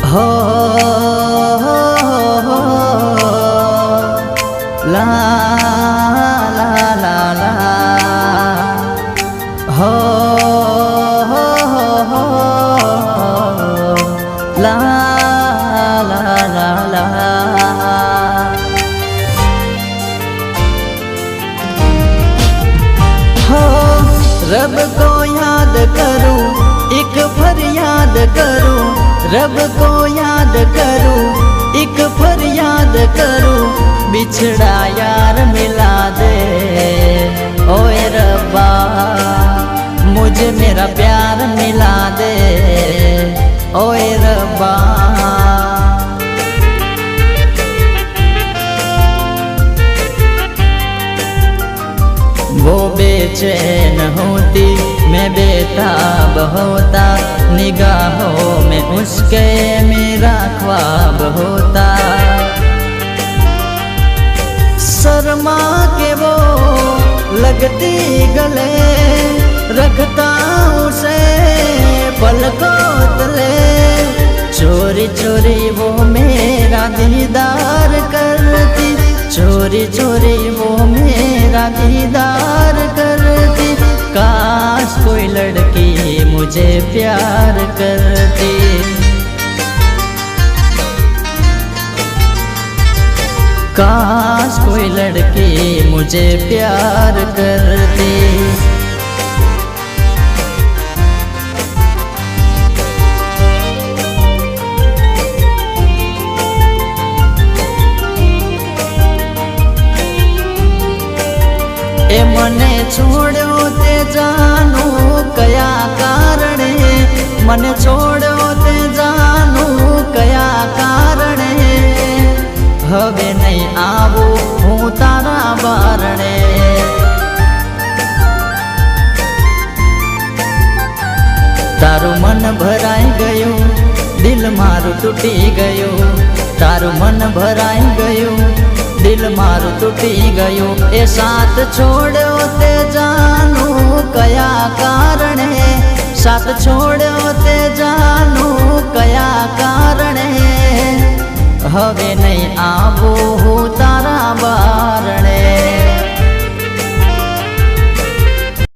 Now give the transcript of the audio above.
हो ला ला ला ला हो ला ला ला ला। हो रब को याद करूं, एक फरियाद करूं, रब को याद करूं, एक फरियाद करूं, बिछड़ा यार मिला दे। ओए रब्बा मुझे मेरा प्यार मिला दे। ओए रब्बा वो बेचैन होती मैं बेताब होता, निगाहों में उसके मेरा ख्वाब होता। शर्मा के वो लगती गले, रखता उसे पलकों तले। चोरी चोरी वो मेरा दीदार करती, चोरी चोरी वो मेरा दीदार करती। काश कोई लड़की मुझे प्यार करती। काश कोई लड़की मुझे प्यार करती। ए मने छोड़ो ते जानू कया कारणे, मने छोड़ो ते जानू कया कारणे। हवे नहीं आवू हूँ तारा बारणे। तारू मन भराई गयो, दिल मारू तूटी गयो। तारू मन भराई गयो, दिल मारू तूटी गयो। ए साथ छोड़ो ते जानू कया कारणे, साथ छोड़ो ते जानू कया कारणे। हवे नहीं आवू हूँ तारा बारणे।